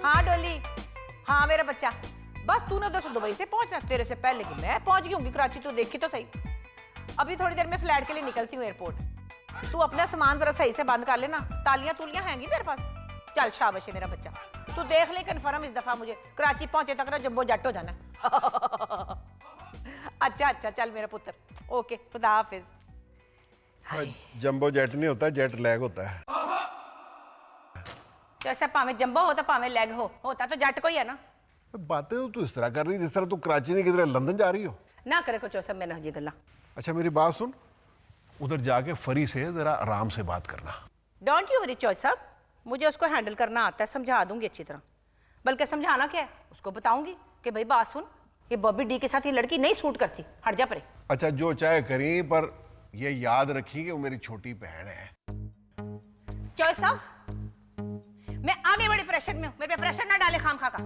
हाँ डोली, हाँ मेरा बच्चा, बस तूने उधर से दुबई से पहुंचना, तेरे से पहले कि मैं पहुंच गई होंगी कराची। तू देखी तो सही, अभी थोड़ी देर में फ्लाइट के लिए निकलती हूँ एयरपोर्ट। तू अपना सामान जरा सही से बंद कर लेना, तालियां तुलियां हैंगी तेरे पास। चल शाबाश है मेरा बच्चा, तू देख ले कन्फर्म इस दफा मुझे कराची पहुंचे तक ना जम्बो जट हो जाना। अच्छा अच्छा चल मेरा पुत्र, ओके खुदा हाफिज। जंबो जेट नहीं होता, जेट लैग होता है। जैसे पावे जंबो होता पावे लेग होता तो जट को ही है ना। बातें तो तू इस तरह कर रही जिस तरह तू कराची नहीं किधर लंदन जा रही हो। ना करे कुछ सब मैंने हजी गल्ला। अच्छा मेरी बात सुन, उधर जाके फरी से जरा आराम से बात करना। डोंट यू वरी चॉइस साहब, मुझे उसको हैंडल करना आता है, समझा दूंगी अच्छी तरह। बल्कि समझाना क्या है, उसको बताऊंगी कि भाई बात सुन, ये बॉबी डी के साथ ये लड़की नहीं सूट करती, हट जा परे। अच्छा जो चाहे करी, पर ये याद रखी कि वो मेरी छोटी बहन है। चॉइस साहब, मैं आगे बड़े प्रेशर में हूँ, मेरे पे प्रेशर ना डाले खाम खा का।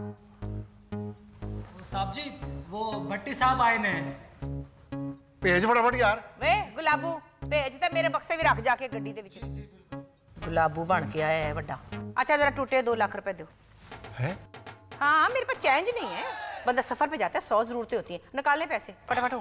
साहब जी वो भट्टी साहब आए ने। भेज फटाफट यार। वे गुलाबू भेज ते मेरे बक्से भी रख जाके गड्डी दे विच। गुलाबू बन के आया है बड़ा। अच्छा जरा टूटे 2 लाख रुपए दो। है? हाँ मेरे पास चेंज नहीं है, बंदा सफर पे जाता है, 100 जरूरतें होती हैं, निकाल ले पैसे फटाफट।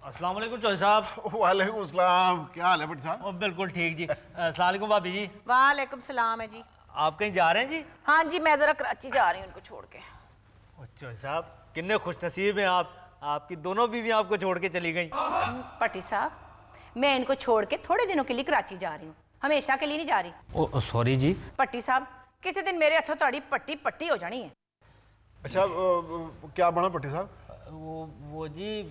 अस्सलाम वालेकुम चौधरी साहब। वालेकुम सलाम, क्या हाल है भट्टी साहब? बिल्कुल ठीक जी। अस्सलाम वालेकुम भाभी जी। वालेकुम सलाम है जी। आप कहीं जा रहे हैं जी? हाँ जी मैं जरा कराची जा रही हूँ उनको छोड़ के। चौधरी साहब कितने खुश नसीब हैं आप, आपकी दोनों बीवियां आपको छोड़ के चली गई। पट्टी साहब मैं इनको छोड़ के थोड़े दिनों के लिए कराची जा रही हूँ, हमेशा के लिए नहीं जा रही। सॉरी जी। पट्टी साहब किसी दिन मेरे हथों तड़ी पट्टी पट्टी हो जानी है। अच्छा क्या बना भट्टी साहब? वो जी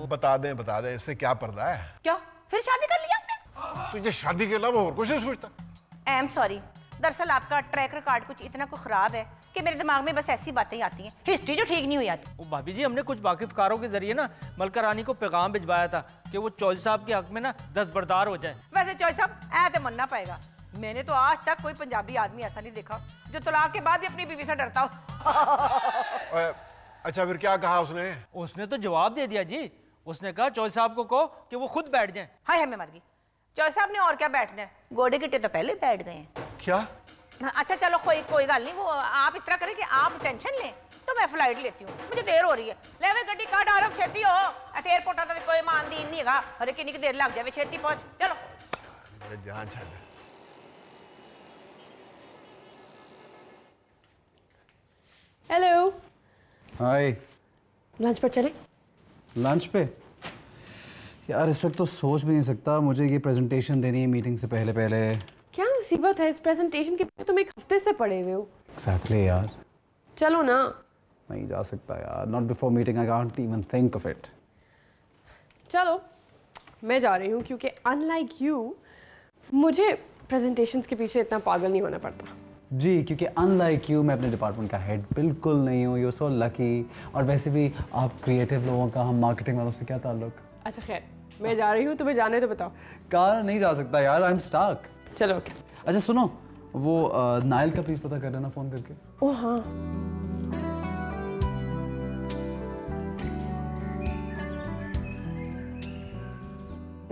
बता दें इससे क्या पर्दा है? क्या फिर शादी कर लिया आपने? तुझे शादी के अलावा और कुछ नहीं सोचता? आई एम सॉरी, दरअसल आपका ट्रैक रिकॉर्ड कुछ इतना को खराब है कि मेरे दिमाग में बस ऐसी बातें ही आती हैं, हिस्ट्री जो ठीक नहीं हुई आती। भाभी जी हमने कुछ वाकिफकारों के जरिए ना मलका रानी को पैगाम भिजवाया था कि वो चौधरी साहब के हक में ना दस्तबरदार हो जाए। वैसे चौधरी साहब ऐ तो मनना पड़ेगा, मैंने तो आज तक कोई पंजाबी आदमी ऐसा नहीं देखा जो तलाक के बाद भी अपनी बीवी से डरता हो। अच्छा फिर क्या कहा उसने? उसने तो जवाब दे दिया जी, उसने कहा चौधरी साहब को कहो कि वो खुद बैठ जाएं। हाय मैं मर गई, चौधरी साहब ने और क्या बैठना है, गोडे गिट्टे तो पहले बैठ गए हैं। क्या? अच्छा चलो कोई गल नहीं, वो आप इस तरह करें कि आप टेंशन लें तो मैं फ्लाइट लेती हूँ, मुझे देर हो रही है। ले वे गड्डी काट आरफ छेती हो, ऐसे एयरपोर्ट आता कोई मानदीन नहीं है, अरे कितनी देर लग जाए, छेती पहुंच चलो। जहां छड़। Hello hi. लंच पर चले? लंच पे? यार इस वक्त तो सोच भी नहीं सकता, मुझे ये प्रेजेंटेशन देनी है मीटिंग से पहले पहले। क्या मुसीबत है इस प्रेजेंटेशन की, तुम 1 हफ्ते से पढ़े हुए हो। एग्जैक्टली यार। चलो ना। नहीं जा सकता यार, not before meeting, I can't even think of it. चलो मैं जा रही हूँ क्योंकि अनलाइक यू मुझे प्रेजेंटेशंस के पीछे इतना पागल नहीं होना पड़ता। जी, क्योंकि अनलाइक यू मैं अपने डिपार्टमेंट का हेड बिल्कुल नहीं हूँ, यू सो लकी। और वैसे भी आप क्रिएटिव लोगों का, हम मार्केटिंग वालों से क्या ताल्लुक। अच्छा खैर मैं जा रही हूँ, तुम्हें जाने तो बताओ। कार नहीं जा सकता यार, आई एम स्टक। चलो ओके। अच्छा सुनो, वो नाइल का प्लीज पता कर लेना फोन करके। ओह हाँ।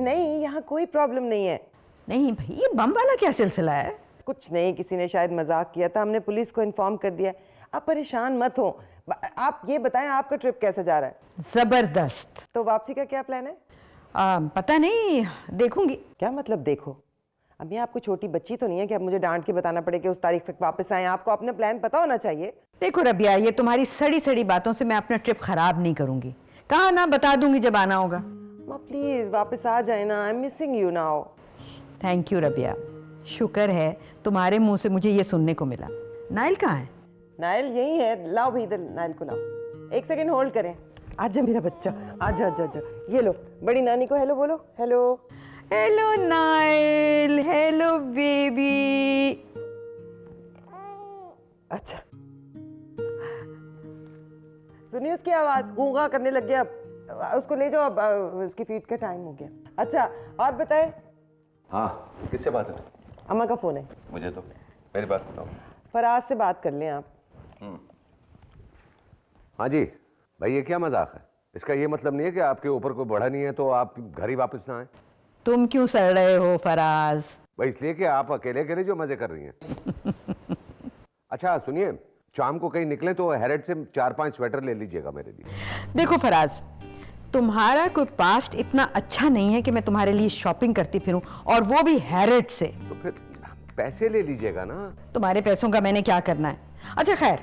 नहीं यहाँ कोई प्रॉब्लम नहीं है। नहीं भाई ये बम वाला क्या सिलसिला है? कुछ नहीं, किसी ने शायद मजाक किया था, हमने पुलिस को इन्फॉर्म कर दिया। आप परेशान मत हो। आप ये बताएं आपका ट्रिप कैसा जा रहा है? जबरदस्त। तो वापसी का क्या प्लान है? पता नहीं, देखूंगी। क्या मतलब देखो? अभी आपको छोटी बच्ची तो नहीं है कि अब मुझे डांट के बताना पड़े कि उस तारीख तक वापस आए। आपको अपना प्लान पता होना चाहिए। देखो रबिया, ये तुम्हारी सड़ी सड़ी बातों से मैं अपना ट्रिप खराब नहीं करूंगी। कहा ना, बता दूंगी जब आना होगा। माँ प्लीज वापस आ जाए ना, I am missing you now. Thank you Rabia, शुक्र है तुम्हारे मुंह से मुझे ये सुनने को मिला। नाइल कहाँ है? नाइल यही है, लाओ भी इधर, नाइल को लाओ। 1 सेकेंड होल्ड करें। आजा मेरा बच्चा, आजा आजा आजा। ये लो, बड़ी नानी को हेलो बोलो। Hello hello Nile, hello baby. अच्छा सुनिए उसकी आवाज, गूंगा करने लग गया। उसको ले जाओ, अब उसकी फीड का टाइम हो गया। अच्छा और बताए? हाँ किससे बात है? अम्मा का फोन है। मुझे तो मेरी बात बताओ। फराज से बात कर लें आप। हाँ जी भाई, ये क्या मजाक है? इसका ये मतलब नहीं है कि आपके ऊपर कोई बढ़ा नहीं है तो आप घर ही वापस ना आए। तुम क्यों सड़ रहे हो फराज? भाई इसलिए कि आप अकेले अकेले जो मजे कर रही हैं। अच्छा सुनिए, शाम को कहीं निकले तो हैरेट से 4-5 स्वेटर ले लीजिएगा मेरे लिए। देखो फराज, तुम्हारा कोई पास्ट इतना अच्छा नहीं है कि मैं तुम्हारे लिए शॉपिंग करती फिरूं, और वो भी हैरेट से। तो फिर पैसे ले लीजिएगा ना। तुम्हारे पैसों का मैंने क्या करना है? अच्छा खैर,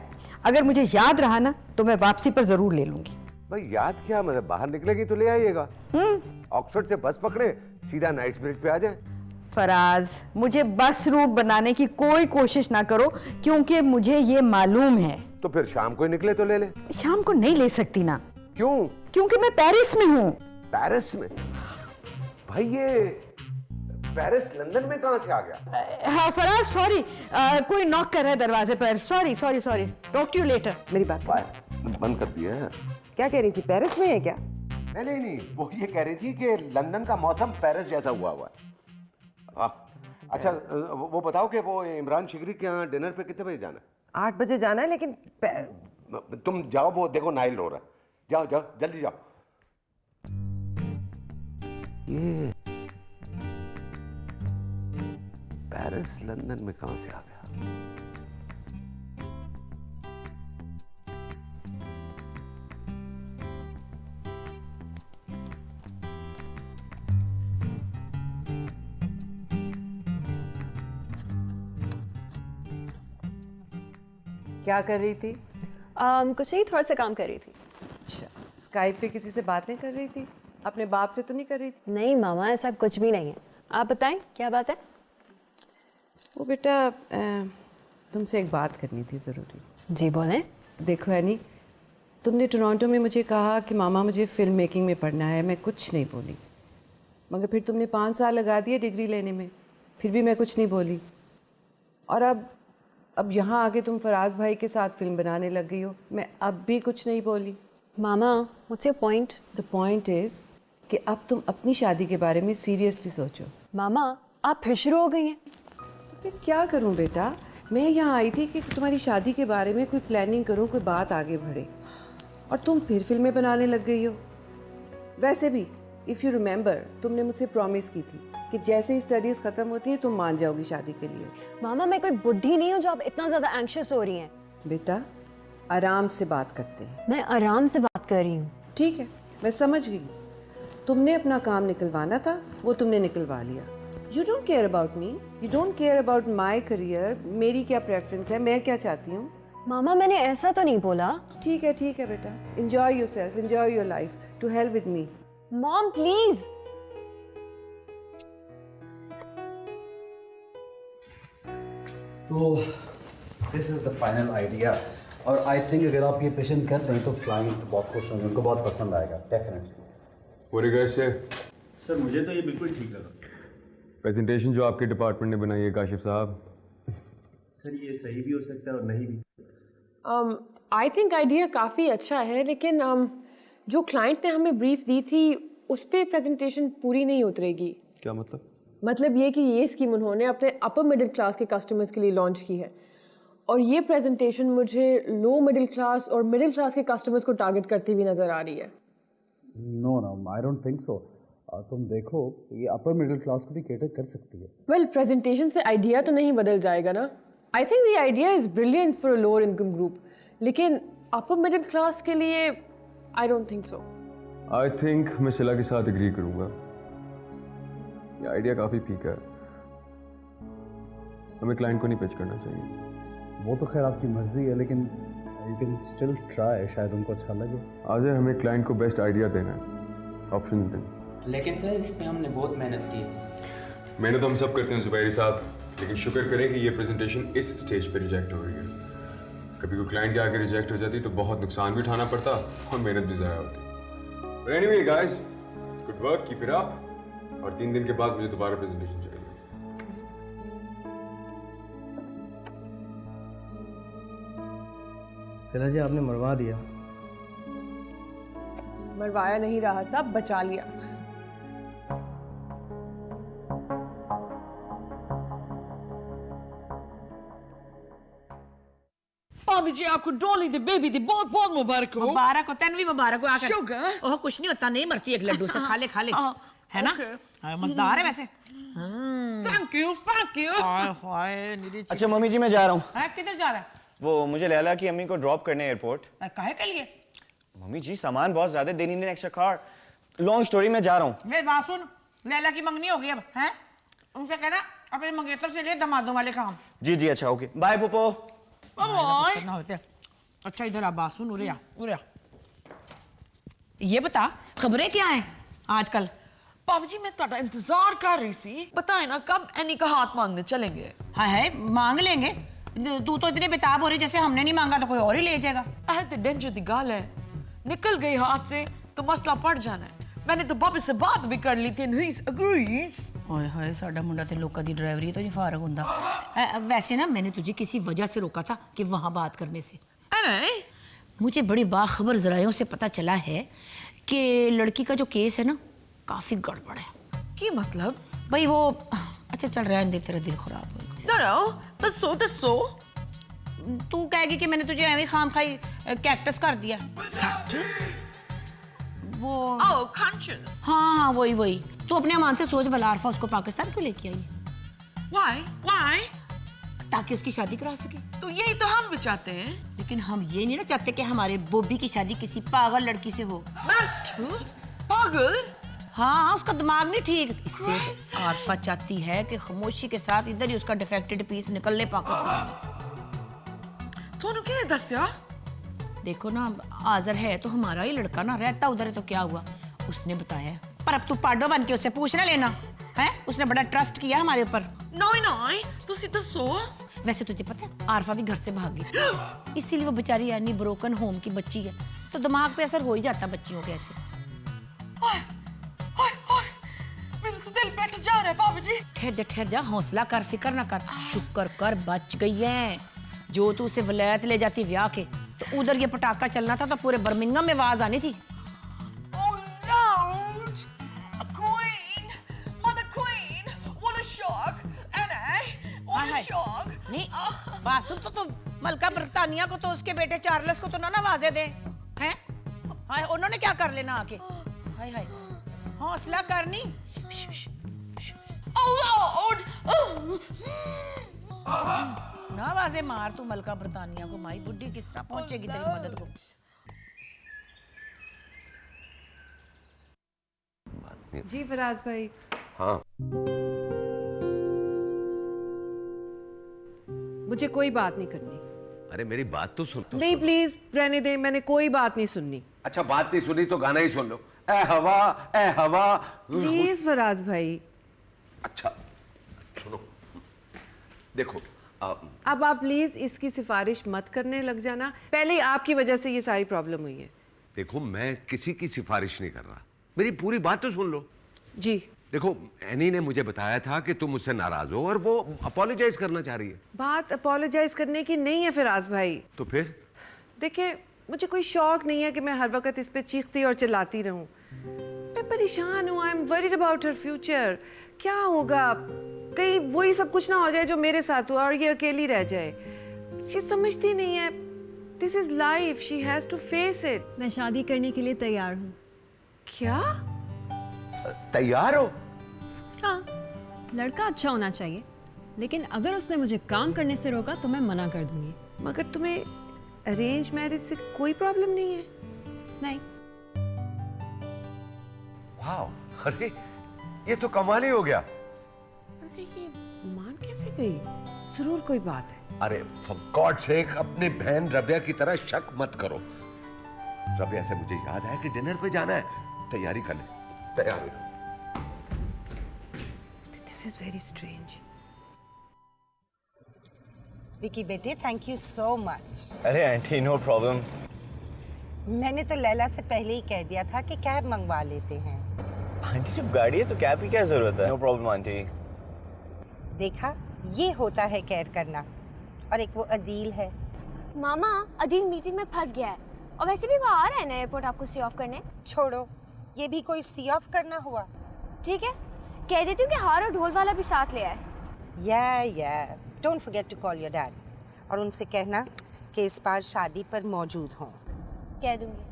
अगर मुझे याद रहा ना तो मैं वापसी पर जरूर ले लूंगी। भाई याद क्या, मतलब बाहर निकलेगी तो ले आइएगा। ऑक्सफोर्ड से बस पकड़े, सीधा नाइट ब्रिज पे आ जाए। फराज, मुझे बस रूट बनाने की कोई कोशिश ना करो, क्योंकि मुझे ये मालूम है। तो फिर शाम को ही निकले तो ले ले। शाम को नहीं ले सकती ना। क्यों? क्योंकि मैं पेरिस में हूँ। पेरिस में? भाई ये पेरिस लंदन में कहाँ से आ गया? हाँ फराज, सॉरी, कोई नॉक कर रहा है दरवाजे पर। Sorry sorry sorry, talk to you later. मेरी बात बंद कर दिया है। क्या कह रही थी, पेरिस में है क्या? नहीं, वो ये कह रही थी कि लंदन का मौसम पेरिस जैसा हुआ है। अच्छा वो बताओ कि वो इमरान शिगरी के यहाँ डिनर पे कितने बजे जाना है? 8 बजे जाना है, लेकिन तुम जाओ, वो देखो नाइल रो रहा है। जाओ जाओ जल्दी जाओ। ये पेरिस लंदन में कहां से आ गया? क्या कर रही थी? कुछ नहीं, थोड़ा सा काम कर रही थी। अच्छा, स्काइप पे किसी से बातें कर रही थी? अपने बाप से तो नहीं कर रही थी? नहीं मामा, ऐसा कुछ भी नहीं है। आप बताएं क्या बात है? वो बेटा, तुमसे एक बात करनी थी ज़रूरी। जी बोलें। देखो एनी, तुमने टोरंटो में मुझे कहा कि मामा मुझे फिल्म मेकिंग में पढ़ना है, मैं कुछ नहीं बोली। मगर फिर तुमने 5 साल लगा दिए डिग्री लेने में, फिर भी मैं कुछ नहीं बोली। और अब यहाँ आके तुम फराज भाई के साथ फिल्म बनाने लग गई हो, मैं अब भी कुछ नहीं बोली। मामा, what's your point? The point is कि अब तुम अपनी शादी के बारे में सीरियसली सोचो। मामा, आप फिर शुरू हो गई हैं। तो फिर क्या करूं बेटा, मैं यहाँ आई थी कि तुम्हारी शादी के बारे में कोई प्लानिंग करूं, कोई बात आगे बढ़े, और तुम फिर फिल्में बनाने लग गई हो। वैसे भी इफ़ यू रिमेंबर, तुमने मुझसे प्रॉमिस की थी कि जैसे ही स्टडीज़ ख़त्म होती हैं तुम मान जाओगी शादी के लिए। मामा, मैं कोई बुढ़ी नहीं हूँ जो आप इतना ज़्यादा एंग्शियस हो रही हैं। बेटा, आराम से बात करते हैं। मैं आराम से बात कर रही हूँ। ठीक है, मैं समझ गई। तुमने अपना काम निकलवाना था, वो तुमने निकलवा लिया। You don't care about me, you don't care about my career, मेरी क्या प्रेफरेंस है, मैं क्या चाहती हूँ। मामा, मैंने ऐसा तो नहीं बोला। ठीक है बेटा, enjoy yourself, enjoy your life, to hell with me. Mom please. तो this is the final idea, और आई थिंक अगर आप ये पेशेंट कर दें तो क्लाइंट बहुत खुश होंगे, उनको बहुत पसंद आएगा डेफिनेटली। पूरी गैस से सर मुझे तो ये बिल्कुल ठीक लगा। प्रेजेंटेशन जो आपके डिपार्टमेंट ने बनाई है काशिफ साहब, सर ये सही भी हो सकता है और नहीं भी। आई थिंक आइडिया काफ़ी अच्छा है, लेकिन जो क्लाइंट ने हमें ब्रीफ दी थी उस पर प्रेजेंटेशन पूरी नहीं उतरेगी। क्या मतलब? मतलब ये कि ये स्कीम उन्होंने अपने अपर मिडिल क्लास के कस्टमर्स के लिए लॉन्च की है, और ये प्रेजेंटेशन मुझे लो मिडिल क्लास और मिडिल क्लास के कस्टमर्स को टारगेट करती हुई नज़र आ रही है। No I don't think so. तुम देखो, ये अपर मिडिल क्लास को भी कैटर कर सकती है। वेल, प्रेजेंटेशन से आइडिया तो नहीं बदल जाएगा ना। I think the idea is brilliant for a lower income group, लेकिन अपर मिडिल क्लास के लिए आई don't think so. I think मैं शिला के साथ एग्री करूंगा, ये आइडिया काफ़ी फीका है, हमें क्लाइंट को नहीं पिच करना चाहिए। वो तो खैर आपकी मर्जी है, लेकिन यू कैन स्टिल ट्राई, शायद उनको अच्छा लगे। आज हमें क्लाइंट को बेस्ट आइडिया देना है, ऑप्शंस दें। लेकिन सर इस पे हमने बहुत मेहनत की है। मेहनत हम सब करते हैं जुबैरी साहब, लेकिन शुक्र करें कि ये प्रेजेंटेशन इस स्टेज पे रिजेक्ट हो रही है। कभी कोई क्लाइंट के आगे रिजेक्ट हो जाती तो बहुत नुकसान भी उठाना पड़ता और मेहनत भी ज़ाया होती। But anyway guys, good work, keep it up, और 3 दिन के बाद मुझे दोबारा प्रेजेंटेशन चाहिए। शिला जी आपने मरवा दिया। मरवाया नहीं रहा साहब, बचा लिया। भाभी जी आपको डॉली दी बेबी दी बहुत बहुत मुबारक हो। मुबारक हो, तेन भी मुबारक हो। आकर शुगर ओह कुछ नहीं होता, नहीं मरती एक लड्डू से, खा ले है ना। मजेदार है वैसे। Thank you. Hi hi Nidhi. अच्छा मम्मी जी मैं जा रहा हूँ। किधर जा रहा है? वो मुझे लैला की अम्मी को ड्रॉप करने एयरपोर्ट। काहे के लिए? मम्मी जी सामान बहुत ज्यादा, they need an extra car. Long story में जा रहा हूँ। मेरी बात सुन, लैला की मंगनी होगी अब, हैं? उनसे कहना अपने मंगेतर से ले दमादों वाले काम। जी जी अच्छा ओके, बाय पोपो। बाय। अच्छा इधर आ, बात सुन, उरे आ। ये बता खबरें क्या हैं आजकल? भाभी जी मैं तुम्हारा इंतजार कर रही सी, बताए ना कब एनी का हाथ मांगने चलेंगे। हाँ है, मांग लेंगे। तू तो इतने बेताब हो रही जैसे हमने नहीं मांगा तो कोई और ही ले जाएगा। तो डेंजर दी गाल है, निकल गई हाथ से तो मसला पड़ जाना है। मैंने तो भाभी से बात भी कर ली थी, ही एग्रीज। हाय हाय, साडा मुंडा ते लोका दी ड्राइवरी तो नहीं फारग हुंदा। वैसे ना मैंने तुझे किसी वजह से रोका था कि वहां बात करने से। मुझे बड़ी बाखबर जरायों से पता चला है कि लड़की का जो केस है ना काफी गड़बड़ है। की मतलब? भाई वो अच्छा चल रहने दे, तेरा दिल खराब हो दसो दसो। तू कहेगी कि मैंने तुझे ऐਵੇਂ खाम खाई कैक्टस कर दिया। कैक्टस? वो कॉन्शियस। हाँ वही। तू अपने अमान से सोच भला, आरफा उसको पाकिस्तान क्यों लेके आई? Why? ताकि उसकी शादी करा सके। तो यही तो हम भी चाहते हैं। लेकिन हम ये नहीं ना चाहते कि हमारे बोबी की शादी किसी पागल लड़की से हो। पागल? हाँ, उसका दिमाग नहीं ठीक। इससे आरफा चाहती है कि खामोशी के साथ इधर ही उसका डिफेक्टेड पीस निकल ले पाकिस्तान। तो क्या दस्या? देखो ना, आजर है तो हमारा ही लड़का ना, रहता उधर है तो क्या हुआ, उसने बताया। पर अब तू पाडो बन के उससे पूछ ना लेना है, उसने बड़ा ट्रस्ट किया हमारे ऊपर। नहीं तुसी दसो। वैसे तुझे पता है आरफा भी घर से भाग गई, इसीलिए वो बेचारी यानी ब्रोकन होम की बच्ची है, तो दिमाग पे असर हो ही जाता बच्चियों के ऐसे। मेरा तो दिल बैठ जा रहा है भाभी जी। ठहर जा, हौसला कर, फिक्र ना कर, शुक्र कर बच गई है। जो तू उसे वलायत ले जाती ब्याह के, तो उधर ये पटाखा चलना था तो पूरे बर्मिंघम में आवाज आनी थी। नहीं बात सुन, तो तुम मलका ब्रिटानिया को तो उसके बेटे चार्ल्स को तो ना नवाजे दे हैं। हाय उन्होंने क्या कर लेना आके। हाय हाय, हौसला करनी। ना आवाजें मार तू मलका ब्रिटानिया को, माई बुड्ढी किस तरह पहुंचेगी तेरी मदद को। जी फराज भाई। हाँ मुझे कोई बात नहीं करनी। अरे मेरी बात तो सुन। नहीं प्लीज रहने दे, मैंने कोई बात नहीं सुननी। अच्छा बात नहीं सुनी तो गाना ही सुन लो। ए हवा प्लीज फराज भाई। अच्छा सुनो, देखो अब आप प्लीज इसकी सिफारिश मत करने लग जाना, पहले ही आपकी वजह से ये सारी प्रॉब्लम हुई है। देखो मैं किसी की सिफारिश नहीं कर रहा, मेरी पूरी बात तो सुन लो। जी देखो एनी ने मुझे बताया था कि तुम मुझसे नाराज हो और वो अपोलोजाइज करना चाह रही है। बात अपोलोजाइज करने की नहीं है फिराज भाई। तो फिर? देखिए मुझे कोई शौक नहीं है कि मैं हर वक्त इस पे चीखती और चिल्लाती रहूं। मैं परेशान हूँ, I am worried about her future. क्या होगा, कहीं वही सब कुछ ना हो जाए जो मेरे साथ हुआ और ये अकेली रह जाए। ये समझती नहीं है, this is life, she has to face it. मैं शादी करने के लिए तैयार हूँ। क्या? तैयार हो? हाँ, लड़का अच्छा होना चाहिए, लेकिन अगर उसने मुझे काम करने से रोका तो मैं मना कर दूंगी। मगर तुम्हें अरेंज मैरिज से कोई प्रॉब्लम नहीं है? नहीं। वाओ, अरे ये तो कमाल ही हो गया। अरे ये मान कैसे गई? जरूर कोई बात है। अरे फॉर गॉड सेक अपनी बहन रबिया की तरह शक मत करो। रबिया से मुझे याद है कि डिनर पे जाना है, तैयारी कर ले। तैयार हो। This is very strange. Vicky बेटे थैंक यू सो मच। अरे आंटी नो प्रॉब्लम। मैंने तो लैला से पहले ही कह दिया था कि कैब मंगवा लेते हैं। आंटी जब गाड़ी है तो कैब की क्या जरूरत है? No problem aunty. देखा, ये होता है केयर करना। और एक वो अदील है। मामा अदील मीटिंग में फंस गया है, और वैसे भी वो आ रहा है ना एयरपोर्ट आपको सी ऑफ करने। छोड़ो, ये भी कोई सी ऑफ करना हुआ? ठीक है, कह देती हूँ कि हार और ढोल वाला भी साथ ले आए। या don't forget to call your dad, और उनसे कहना कि इस बार शादी पर मौजूद हों। कह दूंगी।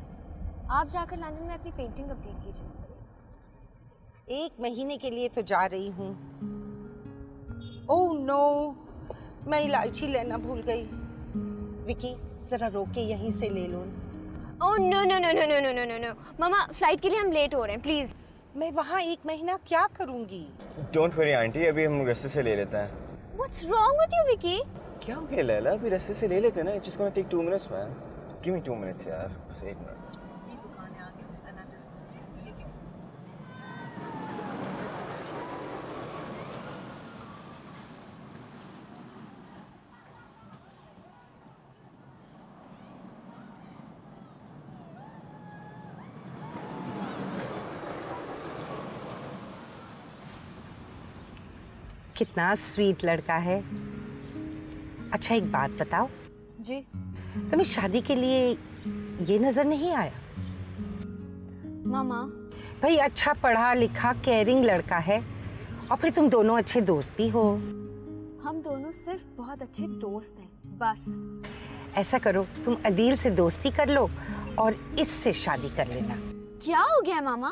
आप जाकर लंदन में अपनी पेंटिंग कंप्लीट कीजिए। 1 महीने के लिए तो जा रही हूँ। ओह नो, मैं इलायची लेना भूल गई। विकी जरा रोक के यहीं से ले लो। Oh no no no no no no no no no मामा, फ्लाइट के लिए हम लेट हो रहे हैं, प्लीज। मैं वहाँ 1 महीना क्या करूँगी? डोंट वरी आंटी, अभी हम रास्ते से ले लेते हैं। What's wrong with you, Vicky? क्या हो गया लैला, अभी रास्ते से ले लेते हैं ना। It's just gonna take 2 minutes man. Give me 2 minutes यार, बस 1 मिनट। कितना स्वीट लड़का है। अच्छा एक बात बताओ जी। तुम्हें शादी के लिए ये नजर नहीं आया? मामा भाई अच्छा पढ़ा लिखा केयरिंग लड़का है और फिर तुम दोनों अच्छे दोस्त भी हो। हम दोनों सिर्फ बहुत अच्छे दोस्त हैं, बस। ऐसा करो तुम अदील से दोस्ती कर लो और इससे शादी कर लेना। क्या हो गया मामा?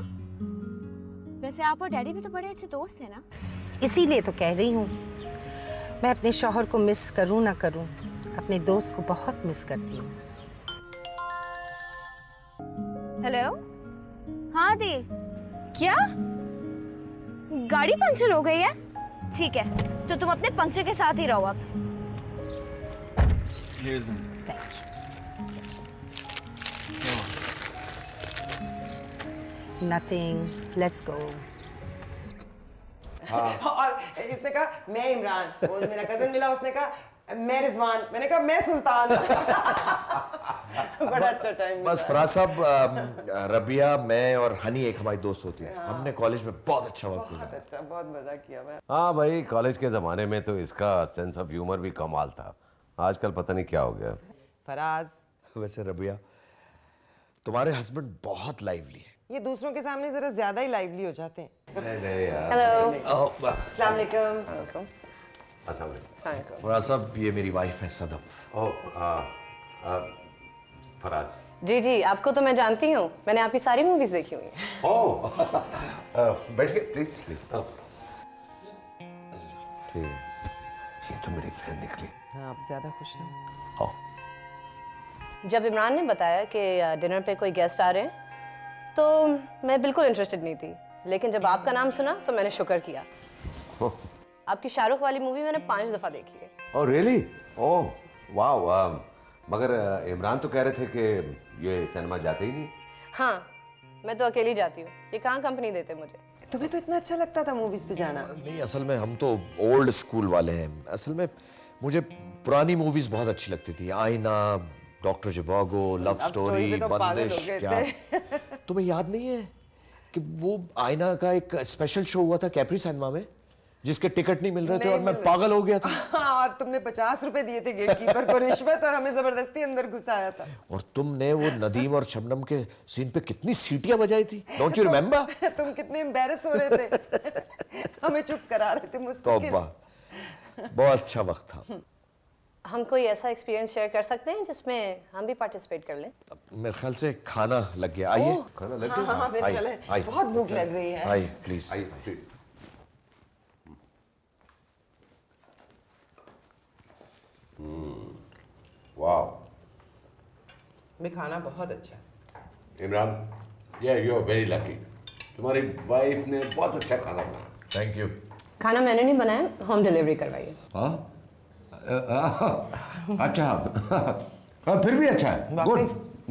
वैसे आप और डैडी भी तो बड़े अच्छे दोस्त हैं ना। इसीलिए तो कह रही हूँ, मैं अपने शौहर को मिस करूँ ना करूँ, अपने दोस्त को बहुत मिस करती हूँ। हेलो, हाँ दिल, क्या गाड़ी पंक्चर हो गई है? ठीक है, तो तुम अपने पंक्चर के साथ ही रहो अब। Nothing, let's go. और इसने कहा मैं इमरान, वो मेरा कजन मिला, उसने कहा मैं रिजवान, मैंने कहा मैं सुल्तान। बड़ा अच्छा टाइम। बस फराज साहब, रबिया, मैं और हनी एक हमारी दोस्त होती है। हमने कॉलेज में बहुत अच्छा वक्त गुजारा। बहुत अच्छा, बहुत मजा किया मैं। हाँ भाई, कॉलेज के ज़माने में तो इसका सेंस ऑफ ह्यूमर भी कमाल था। आजकल पता नहीं क्या हो गया। फराज, वैसे रबिया, तुम्हारे हस्बैंड बहुत लाइवली है। ये दूसरों के सामने जरा ज्यादा ही लाइवली हो जाते हैं। नहीं यार। हेलो। अस्सलाम वालेकुम। फराज साहब, ये मेरी वाइफ है सदफ। फराज जी जी, आपको तो मैं जानती हूँ, मैंने आपकी सारी मूवीज देखी हुई हैं। ओह, बैठिए प्लीज प्लीज। ठीक है, ये तो मेरी फैन निकली। हाँ, आप ज्यादा खुश ना। जब इमरान ने बताया कि डिनर पे कोई गेस्ट आ रहे हैं तो मैं बिल्कुल इंटरेस्टेड नहीं थी, लेकिन जब आपका नाम सुना तो मैंने शुक्र किया। आपकी शाहरुख वाली मूवी मैंने 5 दफ़ा देखी है। Oh really? ओह वाह। मगर इमरान तो कह रहे थे कि ये सिनेमा जाते ही नहीं। हाँ, मैं तो अकेली जाती हूँ, ये कहाँ कंपनी देते मुझे। तुम्हें तो इतना अच्छा लगता था मूवीज पे जाना। नहीं, असल में हम तो ओल्ड स्कूल वाले हैं। असल में मुझे पुरानी मूवीज बहुत अच्छी लगती थी। आईना, डॉक्टर जिवागो, लव स्टोरी, बंदिश। क्या तुम्हें याद नहीं है कि वो आईना का एक स्पेशल शो हुआ था कैप्री सिनेमा में, जिसके टिकट नहीं मिल रहे थे और मैं पागल हो गया था। और तुमने 50 रुपए दिए थे गेटकीपर को रिश्वत, और हमें जबरदस्ती अंदर घुसाया था। और तुमने वो नदीम और शबनम के सीन पे कितनी सीटियां बजाई थी, डोंट यू रिमेम्बर? तुम कितने एम्बैरेस हो रहे थे। हमें चुप करा रहे थे मुस्तकिल। तौबा, बहुत अच्छा वक्त था। हम कोई ऐसा एक्सपीरियंस शेयर कर सकते हैं जिसमें हम भी पार्टिसिपेट कर लें? मेरे ख्याल से खाना लग गया। आइए। खाना लग गया? हाँ, मेरे ख्याल है बहुत भूख लग रही है। आइए प्लीज। आइए प्लीज। वाह, मैं खाना बहुत अच्छा। Imran, you are very lucky. तुम्हारी वाइफ ने बहुत अच्छा खाना बनाया। Thank you. खाना मैंने नहीं बनाया, होम डिलीवरी करवाइए। हाँ, अच्छा। फिर भी अच्छा है। Good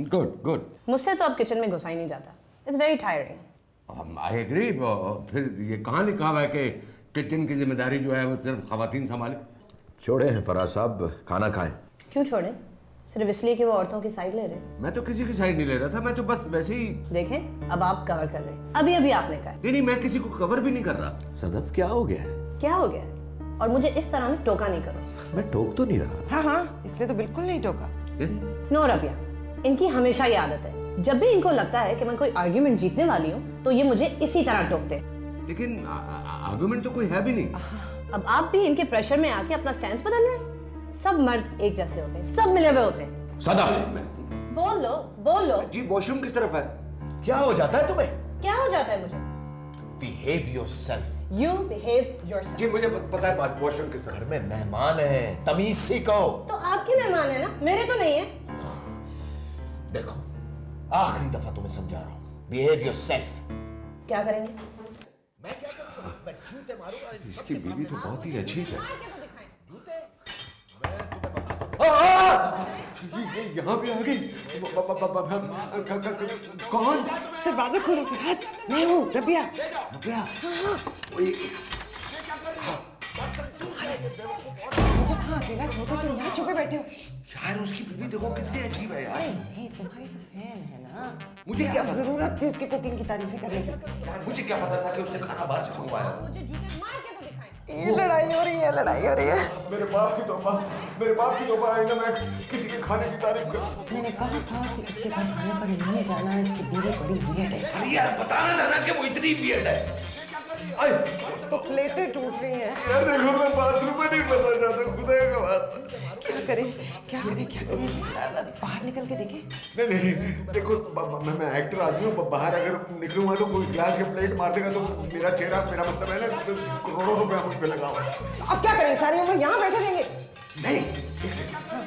good good. मुझसे तो अब किचन में घुसा ही नहीं जाता। It's very tiring. I agree. फिर ये कहाँ लिखा हुआ है कि किचन की जिम्मेदारी जो है वो सिर्फ खवातीन संभाले? छोड़े हैं फराज साहब, खाना खाएं। क्यों छोड़े? सिर्फ इसलिए कि वो औरतों की साइड ले रहे हैं? मैं तो किसी की साइड नहीं ले रहा था, मैं तो बस वैसे ही। देखें, अब आप कवर कर रहे हैं। अभी अभी आपने कहा। नहीं, मैं किसी को कवर भी नहीं कर रहा। सदफ, क्या हो गया? क्या हो गया? और मुझे इस तरह में टोका नहीं करो। मैं टोक तो नहीं रहा। हाँ हाँ, इसलिए तो बिल्कुल नहीं टोका। नो रबिया, इनकी हमेशा ये आदत है, जब भी इनको लगता है कि मैं कोई आर्ग्यूमेंट जीतने वाली हूँ तो ये मुझे इसी तरह टोकते। लेकिन आर्गुमेंट तो कोई है भी नहीं। अब आप भी इनके प्रेशर में आके अपना स्टैंड बदल रहे हैं। सब मर्द एक जैसे होते हैं, सब मिले हुए होते हैं। सदफ, बोल लो, बोल लो। जी, वॉशरूम किस तरफ है? क्या हो जाता है तुम्हें? क्या हो जाता है मुझे? Behave yourself. You behave yourself. जी, मुझे पता है वॉशरूम किस तरफ। घर में मेहमान है, तमीज सीखो। तो आप क्यों आपके मेहमान है ना, मेरे तो नहीं है। देखो, आखिरी दफा तुम्हें समझा रहा हूँ, बिहेव योरसेल्फ। क्या करेंगे? मैं क्या करूँगा? मैं जूते मारूंगा। इसकी बीवी तो बहुत ही अजीब है। यहाँ भी आ गई। कौन? दरवाजा खोलो फराज, मैं हूँ रबिया। रबिया, मुझे वहाँ अकेला छोड़कर तुम यहाँ चुपे बैठे हो। यार उसकी बीवी देखो कितनी अजीब है यार। अरे नहीं, तुम्हारी तो फैन है ना। मुझे क्या जरूरत थी उसकी कुकिंग की तारीफें करने की? यार मुझे क्या पता था कि उसने खाना बाहर से मंगवाया। ये लड़ाई हो रही है, लड़ाई हो रही है। मेरे बाप की तोबा आई ना, मैं किसी के खाने की तारीफ कर। मैंने कहा था कि इसके घर खाने पर नहीं जाना, इसकी बीवी बड़ी वियर्ड है। अरे यार बताना था ना कि वो इतनी वियर्ड है। तो प्लेटें टूट रही हैं। यार देखो मैं बाथरूम में नहीं बनना चाहता, खुदा का वास्ता। क्या करें क्या करें क्या करें? बाहर निकल के देखें। नहीं देखो, मैं एक्टर आदमी हूँ, बाहर अगर निकलूंगा तो कोई ग्लास के प्लेट मार देगा तो मेरा चेहरा, मेरा मतलब है ना, करोड़ों रुपया मुझ पे लगा हुआ है। अब क्या करें, सारी उम्र यहाँ बैठे रहेंगे? नहीं,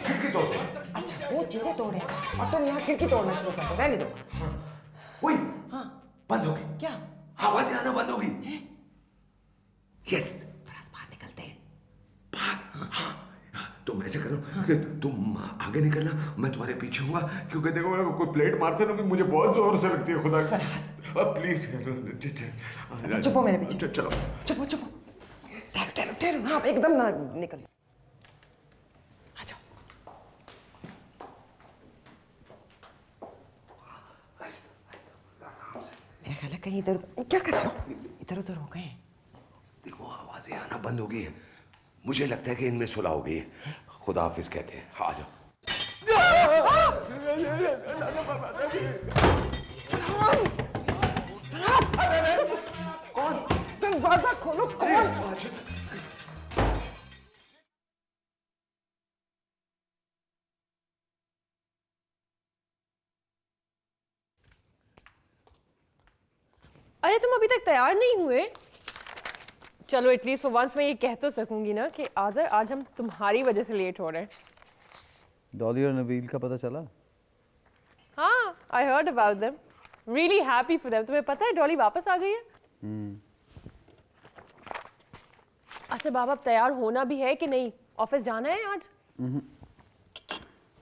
खिड़की तोड़ दो। अच्छा वो चीजें तोड़े और तुम यहाँ खिड़की तोड़ना शुरू कर दो, रहने दो। हाँ बंद होगी। क्या आवाजें आना बंद होगी? यस, फराज बाहर निकलते हैं। हाँ, तुम ऐसे करो कि तुम आगे निकलना, मैं तुम्हारे पीछे हूँ, क्योंकि देखो कोई प्लेट मारते ना मुझे बहुत जोर से लगती है। खुदा फराज प्लीज चुपो मेरे पीछे। चलो चुपो चुपो, ठहरो ठहरो ना, आप एकदम ना निकल। मेरा ख्याल है कहीं इधर, क्या कर रहे हो? इधर उधर हो गए। देखो आवाजें आना बंद हो गई है, मुझे लगता है कि इनमें सुलह हो गई है। खुदा हाफिज कहते हैं, आ जाओ। कौन? दरवाजा खोलो, कौन? अरे तुम अभी तक तैयार नहीं हुए? चलो एटलीस्ट फॉर वंस मैं ये कह तो सकूंगी ना कि आज़र आज हम तुम्हारी वजह से लेट हो रहे हैं। डॉली और नबील का पता चला? हाँ, I heard about them. Really happy for them. तुम्हें पता है डॉली वापस आ गई है? अच्छा बाबा, अब तैयार होना भी है कि नहीं? ऑफिस जाना है आज?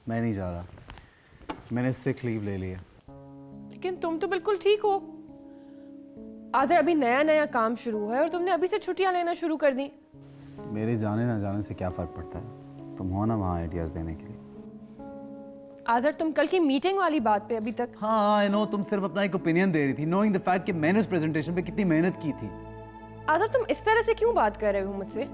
मैं नहीं जा रहा, मैंने सिक लीव ले लिया। लेकिन तुम तो बिल्कुल ठीक हो। आज़र अभी नया नया काम शुरू हुआ है और तुमने अभी से छुट्टियां लेना शुरू कर दी। मेरे जाने ना जाने से क्या फ़र्क पड़ता है, तुम हो ना वहाँ आइडियाज़ देने के लिए। आज़र तुम कल की मीटिंग वाली बात पे अभी तक। हाँ आई नो, तुम सिर्फ अपना एक ओपिनियन दे रही थी, नोइंग द फैक्ट कि मैंने उस प्रेजेंटेशन पे कितनी मेहनत की थी। आज़र तुम इस तरह से क्यों बात कर रहे हो मुझसे?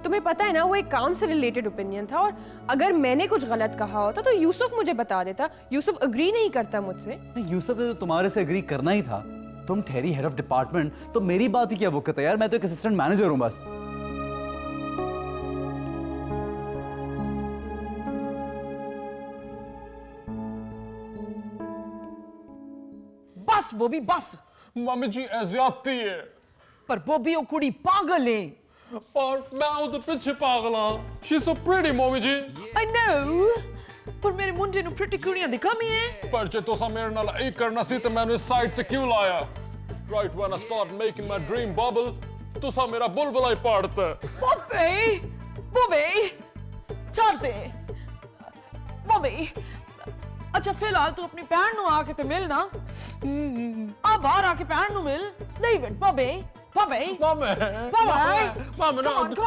तुम्हें पता है ना वो एक काम से रिलेटेड ओपिनियन था, और अगर मैंने कुछ गलत कहा होता तो यूसुफ मुझे बता देता। यूसुफ अग्री नहीं करता मुझसे। यूसुफ ने तो तुम्हारे से एग्री करना ही था, तुम ठहरी हेड ऑफ डिपार्टमेंट, तो मेरी बात ही क्या वक्त है यार, मैं तो एक असिस्टेंट मैनेजर हूं बस। बस बॉबी बस। मम्मी जी ज्यादती है। पर बॉबी वो कुड़ी पागल है। और मैं ਉਹਦੇ ਪਿੱਛੇ ਪਾਗਲ ਹਾਂ। She's so pretty mummy ji. I know। पर मेरे मुंडे ਨੂੰ pretty ਕੁੜੀਆਂ ਦੀ ਕਮੀ ਹੈ। ਪਰ ਜੇ ਤੁਸੀਂ ਮੇਰੇ ਨਾਲ ਇਹ ਕਰਨਾ ਸੀ ਤਾਂ ਮੈਨੂੰ ਇਸ ਸਾਈਡ ਤੇ ਕਿਉਂ ਲਾਇਆ? Right when I start making my dream bubble, ਤੁਸੀਂ ਮੇਰਾ ਬੁਲਬੁਲਾ ਹੀ ਪਾੜਤਾ। बॉबी छोड़ दे बॉबी। अच्छा फिलहाल तू अपनी भैन ਨੂੰ आके ते मिल ना। आ बाहर आके भैन ਨੂੰ मिल। नहीं बेट Bobby Bobby! Mama! Mama, no, don't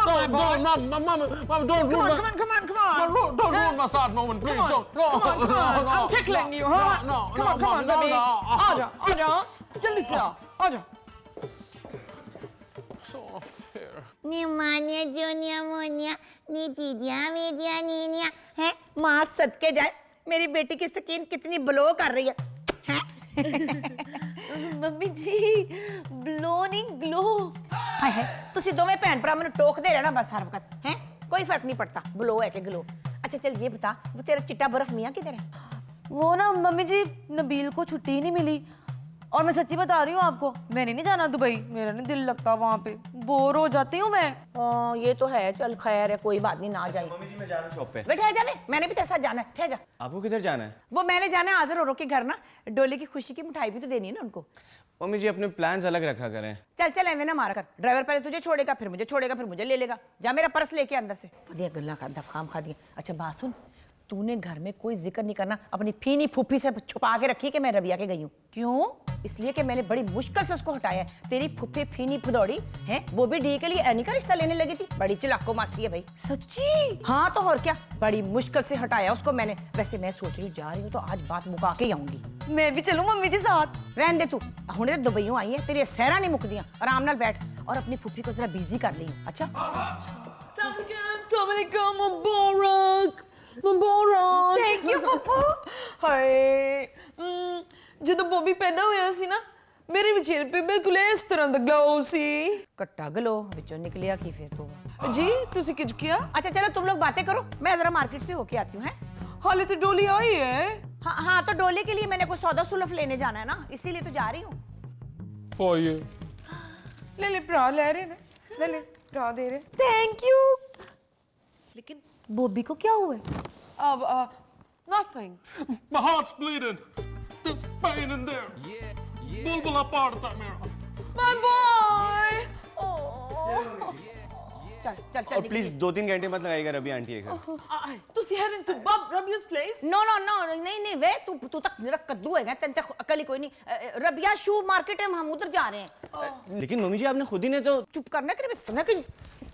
ruin my sad moment, please, don't. No, come on. I'm tickling you, huh? No, come on, baby. Aja. Jaldi se aja. So unfair. निमानिया जोनिया मोनिया नी दीदिया मीदिया नीनिया है। माँ सदके जाए, मेरी बेटी की स्किन कितनी ग्लो कर रही है। मम्मी जी ब्लो नहीं ग्लो। हाय हाय, तुसी दोवें भैन भरा मैनू टोकदे रहना बस हर वक्त हैं, कोई फर्क नहीं पड़ता ग्लो है कि ग्लो। अच्छा चल ये बता, वो तेरा चिट्टा बर्फ मियाँ किधर है? वो ना मम्मी जी नबील को छुट्टी ही नहीं मिली और मैं सच्ची बता रही हूँ आपको, मैंने नहीं जाना दुबई, मेरा नहीं दिल लगता वहाँ पे, बोर हो जाती हूँ मैं। ये तो है, चल खैर है, कोई बात नहीं, ना जाए। मम्मी जी मैं जा रहा हूँ शॉप पे। बेटा जा, मैंने भी तेरे साथ जाना है, ठहर जा। आपको किधर जाना है? वो मैंने जाना है आजर औरों के घर ना, डोले की खुशी की मिठाई भी तो देनी है ना उनको। मम्मी जी अपने प्लान्स अलग रखा करें। चल चल ऐवे ना मारा कर, ड्राइवर पहले तुझे छोड़ेगा, फिर मुझे छोड़ेगा, फिर मुझे ले लेगा। जा मेरा पर्स लेके अंदर से। बढ़िया गल्ला का दफाम खा दिया। अच्छा बात सुन, तूने घर में कोई जिक्र नहीं करना, अपनी फीनी फूफी से छुपा के रखी कि मैं रबिया के गई हूँ। क्यों? इसलिए कि मैंने बड़ी मुश्किल से उसको हटाया है। तेरी फूफी फीनी फुदौड़ी है, वो भी डी के लिए एनी का रिश्ता लेने लगी थी। बड़ी चिलाको मासी है भाई। सच्ची? हाँ तो और क्या, बड़ी मुश्किल से हटाया उसको मैंने। वैसे मैं सोच रही हूँ जा रही हूँ तो आज बात मुका के आऊंगी। मैं भी चलूँ मम्मी जी साथ? रहने दे तू, हुणे तो दुबईयों आई है, तेरी सहरा नहीं मुकदियां। आराम नाल बैठ और अपनी फूफी को जरा बिजी कर ली। अच्छा ਮੁਬਾਰਕ ਥੈਂਕ ਯੂ ਪਪੂ। ਹਾਏ ਜਦੋਂ ਬੋਬੀ ਪੈਦਾ ਹੋਇਆ ਸੀ ਨਾ, ਮੇਰੇ ਵੀ ਚਿਹਰੇ ਤੇ ਬਿਲਕੁਲ ਇਸ ਤਰ੍ਹਾਂ ਦਾ ਗਲੋ ਸੀ। ਕੱਟਾ ਗਲੋ ਵਿੱਚੋਂ ਨਿਕਲਿਆ ਕੀ ਫਿਰ ਤੋਂ? जी तुसी कुछ किया? अच्छा चलो तुम लोग बातें करो, मैं जरा मार्केट से होके आती हूँ। हाले तो डोली आई है। हाँ हाँ, तो डोली के लिए मैंने कोई सौदा सुलफ लेने जाना है ना, इसीलिए तो जा रही हूँ। ले ले भरा ले रहे ने, ले ले भरा दे रहे। Thank you. लेकिन बॉबी को क्या हुआ है? अब nothing. My heart's bleeding. There's pain in there. बुलबुला पाड़ता मेरा। My boy. चल चल चल। और प्लीज 2-3 घंटे मत लगाइएगा रबी आंटी के घर। तुसी heading to Bob Rabia's place? No no no, नहीं नहीं वे तू तक मेरा कद्दू है, तेरे तक अकल ही कोई नहीं। रबिया शू मार्केट है, हम उधर जा रहे हैं। लेकिन मम्मी जी आपने खुद ही ने तो। चुप करना कि मैं सुना कि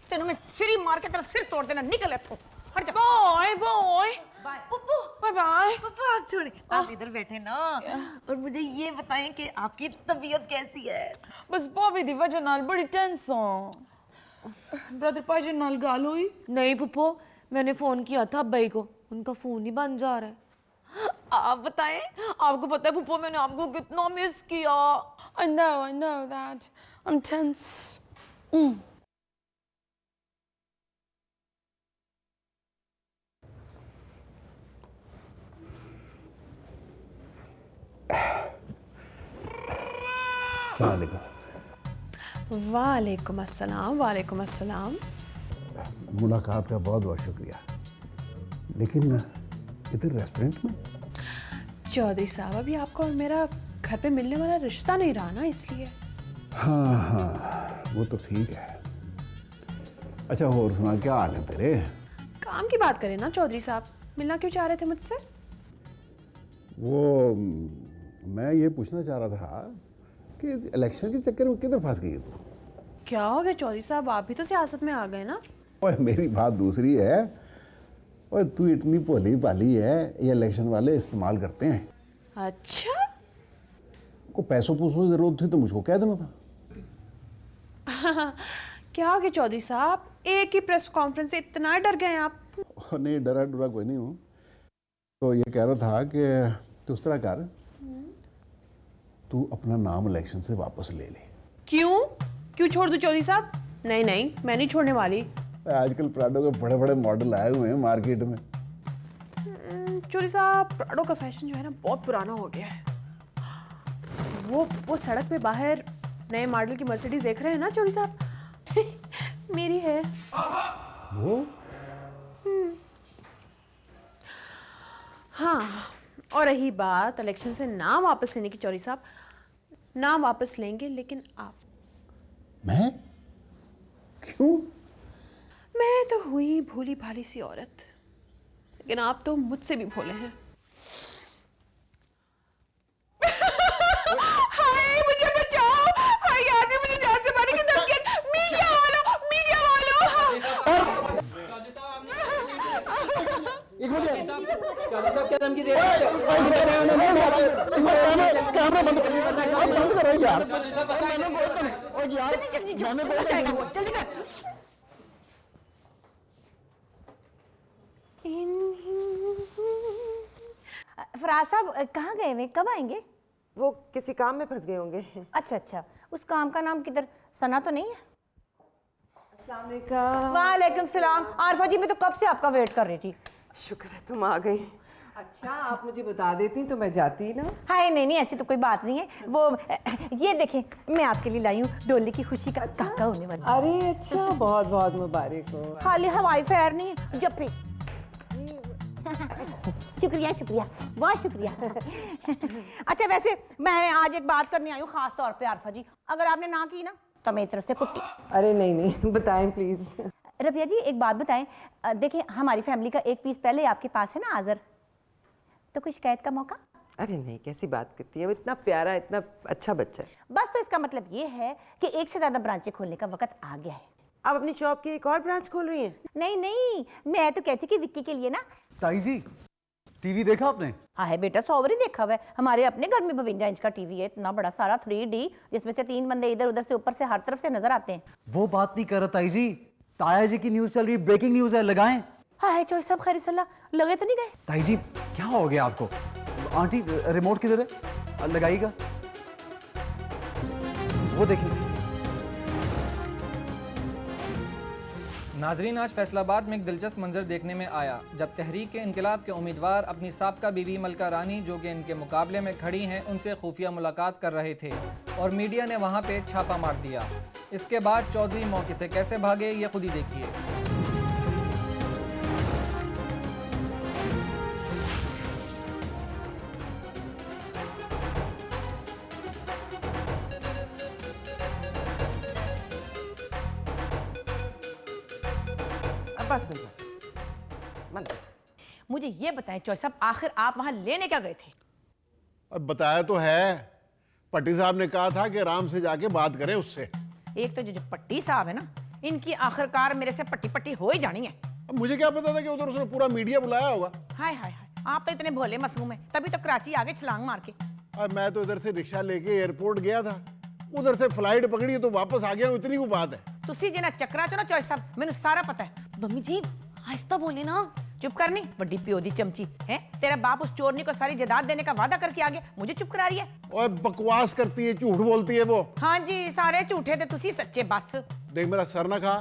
तेरे में सिर मार के तेरा सिर तोड़ देना। निकल इत्थों, हट जा। Boy boy. Bye Pappu. Bye bye. Pappu आप छोड़े, आप इधर बैठे ना, और मुझे ये बताएं कि आपकी तबीयत कैसी है? बस बॉबी दी वजह नाल बड़ी टेंस हूं। ब्रदर पाजी नाल गाल हुई? नहीं पप्पू, मैंने फोन किया था भाई को, उनका फोन ही बंद जा रहा है। आप बताएं, आपको पता है पप्पू मैंने आपको कितना मिस किया। I know that. I'm tense. वालेकुम अस्सलाम। वालेकुम अस्सलाम। मुलाकात का बहुत बहुत शुक्रिया, लेकिन इधर रेस्टोरेंट में? चौधरी साहब अभी आपका और मेरा घर पे मिलने वाला रिश्ता नहीं रहा ना, इसलिए। हाँ हाँ वो तो ठीक है। अच्छा और सुना, क्या हाल है तेरे? काम की बात करें ना चौधरी साहब, मिलना क्यों चाह रहे थे मुझसे? वो मैं ये पूछना चाह रहा था कि इलेक्शन के चक्कर में किधर फंस गई तू? क्या हो गया चौधरी साहब, आप भी तो सियासत में आ गए ना। ओए मेरी बात दूसरी है। ओए तू इतनी भोली भाली है, ये इलेक्शन वाले इस्तेमाल करते हैं। अच्छा, को पैसों पूसों की जरूरत थी तो मुझको कह देना था। क्या हो गया चौधरी साहब, एक ही प्रेस कॉन्फ्रेंस से इतना डर गए आप? नहीं डरा डरा कोई नहीं हूँ। तो ये कह रहा था कि तू उस तरह कर, तू अपना नाम इलेक्शन से वापस ले ले। क्यों क्यों छोड़ दूं चौधरी साहब? नहीं नहीं, मैं नहीं छोड़ने वाली। आजकल प्राडो के बड़े बड़े मॉडल आए हुए हैं मार्केट में। चौधरी साहब प्राडो का फैशन जो है ना बहुत पुराना हो गया है। वो सड़क पे बाहर नए मॉडल की मर्सिडीज देख रहे हैं ना चौधरी साहब, मेरी है वो। हाँ, और रही बात इलेक्शन से नाम वापस लेने की, चौधरी साहब नाम वापस लेंगे, लेकिन आप। मैं? क्यों? मैं तो हुई भोली भाली सी औरत, लेकिन आप तो मुझसे भी भोले हैं। हाय मुझे बचाओ, हाय यार मुझे जान से मारने की धमकी। मीडिया वालों एक मिनट चौधरी साहब क्या धमकी दे रहे हैं? कैमरा बंद करो यार। जल्दी कर। फराज साहब कहाँ गए वे, कब आएंगे? वो किसी काम में फंस गए होंगे। अच्छा अच्छा, उस काम का नाम किधर, सना तो नहीं है? अस्सलाम वालेकुम। वालेकुम सलाम। आरफा जी मैं तो कब से आपका वेट कर रही थी। शुक्र है तुम आ गई। अच्छा आप मुझे बता देती तो मैं जाती ना। हाय नहीं नहीं ऐसी तो कोई बात नहीं है। वो ये देखें मैं आपके लिए लाई हूँ डोली की खुशी का काका होने वाला। अरे अच्छा बहुत बहुत मुबारक हो। खाली हवाई फायर नहीं है जब शुक्रिया शुक्रिया बहुत शुक्रिया। अच्छा वैसे मैं आज एक बात करने आई हूँ खास तौर पे आरफा जी, अगर आपने ना की ना तो मेरी तरफ से कुट्टी। अरे नहीं नहीं बताएं प्लीज। रबिया जी एक बात बताएं, देखिए हमारी फैमिली का एक पीस पहले आपके पास है ना आजर, तो कोई शिकायत का मौका? अरे नहीं कैसी बात करती है, वो इतना प्यारा इतना अच्छा बच्चा है। बस तो इसका मतलब ये है कि एक से ज्यादा ब्रांचें खोलने का वक्त आ गया है। आप अपनी शॉप की एक और ब्रांच खोल रही हैं? नहीं नहीं मैं तो कहती कि विक्की के लिए ना। ताई जी टीवी देखा आपने? हाँ है बेटा 100 बार ही देखा हुआ है। हमारे अपने घर में 52 इंच का टीवी है, इतना बड़ा सारा 3D जिसमें से 3 बंदे इधर उधर से ऊपर से हर तरफ से नजर आते हैं। वो बात नहीं कर रहा ताई जी, ताया जी की न्यूज चल रही, ब्रेकिंग न्यूज है, लगाएं। हाँ है चोई साहब खैर सल्ला लगे तो नहीं गए? ताई जी क्या हो गया आपको? आंटी रिमोट किधर है, लगाइएगा। वो देखिए। नाजरीन आज फैसलाबाद में एक दिलचस्प मंजर देखने में आया जब तहरीक इंकलाब के उम्मीदवार अपनी साबका बीवी मलका रानी जो कि इनके मुकाबले में खड़ी हैं उनसे खुफिया मुलाकात कर रहे थे और मीडिया ने वहां पे छापा मार दिया। इसके बाद चौधरी मौके से कैसे भागे ये खुद ही देखिए। बस मुझे ये बताएं चौधरी साहब आखिर आप वहां लेने क्या गए थे? अब बताया तो है, पट्टी साहब ने कहा था कि राम से जाके बात करें उससे। एक तो जो पट्टी साहब है ना, इनकी आखिरकार मेरे से पट्टी पट्टी हो ही जानी है। अब मुझे क्या पता था कि उधर उसने पूरा मीडिया बुलाया होगा। हाय हाय हाय आप तो इतने भोले मासूम हैं, तभी तो कराची आगे छलांग मार के। अब मैं तो इधर से रिक्शा लेके एयरपोर्ट गया था, उधर से फ्लाइट पकड़ी तो वापस आ गया, इतनी को बात है। तुसी जिन्हें चक्रा चो ना चौधरी साहब मैंने सारा पता है। मम्मी जी आहिस्ता बोले ना। चुप करनी बड़ी पियो दी चमची है। तेरा बाप उस चोरनी को सारी जायदाद देने का वादा करके आ गया, मुझे चुप करा रही है। ओए बकवास करती है, झूठ बोलती है वो। हाँ जी सारे झूठे थे तुसी सच्चे बस। देख मेरा सर ना खा,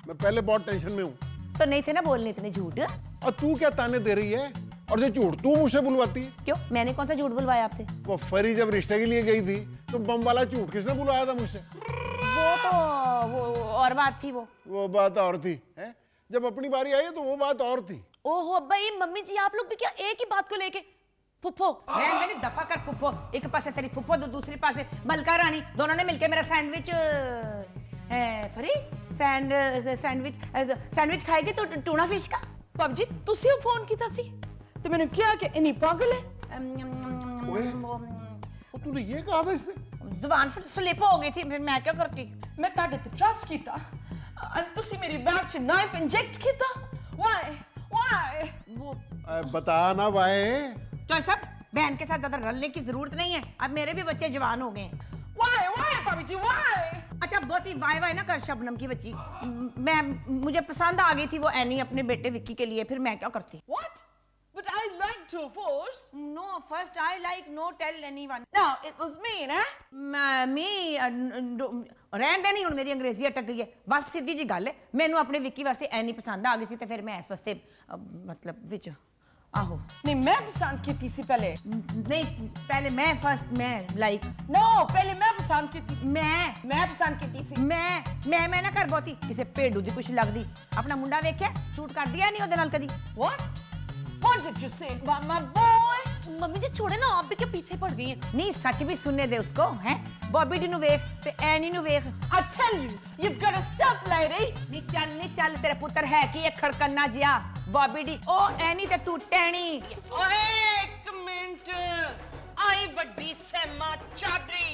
मैं पहले बहुत टेंशन में हूँ। तो नहीं थे ना बोलने इतने झूठ। और तू क्या ताने दे रही है, और जो झूठ तू मुझसे बुलवाती है। क्यों मैंने कौन सा झूठ बुलवाया आपसे? वो फरी जब रिश्ते के लिए गई थी तो बम वाला झूठ किसने बुलवाया था मुझसे? वो तो वो और बात थी। वो बात और थी है? जब अपनी बारी आई तो वो बात और थी। ओहो भाई मम्मी जी आप लोग भी क्या एक ही बात को लेके फुप्पो मैंने दफा कर फुप्पो। एक पासे तेरी फुप्पो तो दूसरी पासे मलका रानी, दोनों ने मिलकर मेरा सैंडविच फरी सैंडविच खाएगी तो टूना फिश का। पब जी तुसी फोन कीता सी ते मैंने क्या कि इन्हीं पागल है। तूने ये कहा था इससे? जुबान फिर स्लिप हो गई थी, फिर मैं क्या करती? मैं ताड़े ते ट्रस्ट कीता तुसी मेरी बैग च नाइफ इंजेक्ट कीता। व्हाई वो बता ना भाई। तो सब बहन के साथ ज्यादा रलने की जरूरत नहीं है, अब मेरे भी बच्चे जवान हो गए। व्हाई भाभी जी व्हाई? अच्छा बहुत ही वाई ना कर शबनम की बच्ची। मुझे पसंद आ गई थी वो एनी अपने बेटे विक्की के लिए, फिर मैं क्या करती? What? But I like to first. No, first I like no tell anyone. No, it was me, ना? रहन दे नहीं हुन मेरी अंग्रेजी अटक गई है। बस सीधी जी गल है, मैनू अपने विक्की वास्ते एनी पसंद आ गई सी ते फिर मैं इस वास्ते मतलब विच आहो। नहीं मैं पसंद की थी पहले। नहीं पहले मैं फर्स्ट मैं लाइक। नो पहले मैं पसंद की थी। मैं पसंद की थी। मैं ना कर बहुती किसे भेडू दी कुछ लगदी। अपना मुंडा वेख्या सूट कर दिया नहीं ओदे नाल कदी। What? What did you say about my boy? Mummy ji छोड़े ना, आप भी क्या पीछे पड़ गई हैं? नहीं सच भी सुनने दे उसको हैं। बॉबी डी नु वेख ते एनी नु वेख। I tell you, you've got to stop, lady. नहीं चल तेरा पुत्र है कि एक खड़कन्ना जिया बॉबी डी ओ एनी ते तू टैनी। ओए एक मिनट आई बड़ी सहमा चौधरी।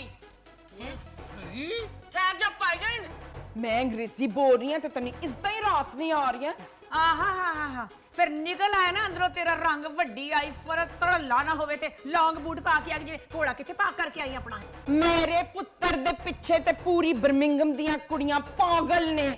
ठहर जा भाईजान, मैं अंग्रेजी बोल रही हूं ते तन्नी इसदा ही रास नहीं आ रही है। आहा फिर निकल आया ना अंदरों तेरा रंग वड्डी आई फरत तड़ला ना होवे ते लॉन्ग बूट पा के आ गई। घोड़ा किथे पा करके आई अपना? मेरे पुत्र दे पिछे ते पूरी बर्मिंगम दियां कुड़ियां पागल ने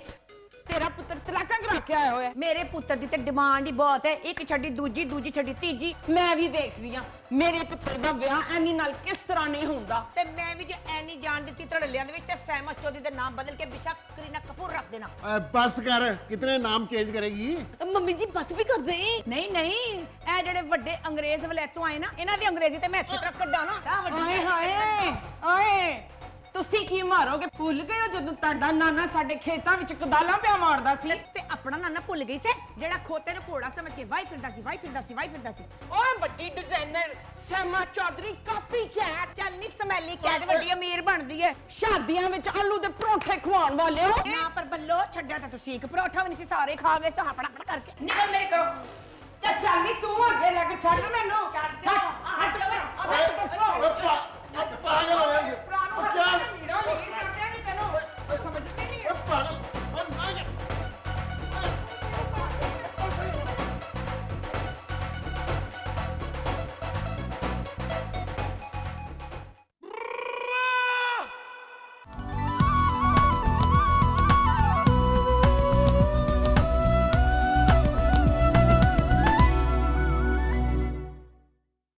तेरा पुत्र तलाका करा के आया होया मेरे पुत्र दी ते डिमांड ही बहुत है, एक छड़ी दूजी, दूजी छड़ी तीजी। मैं भी देख रही हां मेरे पुत्र दा ब्याह एनी नाल किस तरह नहीं हुंदा ते मैं भी जे एनी जान दित्ती धड़लियां दे विच ते सहमत चौधरी दे नाम बदल के बेशक करीना कपूर रख देना। बस कर, कितने नाम चेंज करेगी? मम्मी जी बस भी कर दे। नहीं नहीं, ए जेड़े वड्डे अंग्रेज वलैतों आए ना, इन्हां दी अंग्रेजी ते मैं अच्छी तरह कड्डा ना। ओए हाय ओए ਤੁਸੀਂ ਕੀ ਮਾਰੋਗੇ? ਭੁੱਲ ਗਏ ਹੋ ਜਦੋਂ ਤੁਹਾਡਾ ਨਾਨਾ ਸਾਡੇ ਖੇਤਾਂ ਵਿੱਚ ਕਦਾਲਾਂ ਪਿਆ ਮਾਰਦਾ ਸੀ? ਤੇ ਆਪਣਾ ਨਾਨਾ ਭੁੱਲ ਗਈ ਸੇ ਜਿਹੜਾ ਖੋਤੇ ਨੂੰ ਘੋੜਾ ਸਮਝ ਕੇ ਵਾਈ ਫਿਰਦਾ ਸੀ, ਵਾਈ ਫਿਰਦਾ ਸੀ, ਵਾਈ ਫਿਰਦਾ ਸੀ। ਓਏ ਵੱਡੀ ਡਿਜ਼ਾਈਨਰ ਸੈਮਾ ਚੌਧਰੀ ਕਾਪੀ ਕੈਟ। ਚੱਲ ਨੀ ਸਮੈਲੀ ਕੈਟ ਵੱਡੀ ਅਮੀਰ ਬਣਦੀ ਹੈ। ਸ਼ਾਦੀਆਂ ਵਿੱਚ ਆਲੂ ਦੇ ਪਰੌਂਠੇ ਖਵਾਉਣ ਵਾਲੇ ਹੋ ਨਾ ਪਰ ਬੱਲੋ ਛੱਡਿਆ ਤਾਂ ਤੁਸੀਂ ਇੱਕ ਪਰੌਠਾ ਵੀ ਨਹੀਂ ਸੀ, ਸਾਰੇ ਖਾ ਗਏ ਸੋ ਆਪਣਾ ਆਪਣਾ ਕਰਕੇ ਨਿਕਲ ਮੇਰੇ ਕਰੋ। ਚੱਲ ਨੀ ਤੂੰ ਅੱਗੇ ਲੱਗ ਛੱਡ ਮੈਨੂੰ। ਛੱਡ ਹਟ ਪਾਗਲ ਹੋ ਜਾਏਂਗੇ।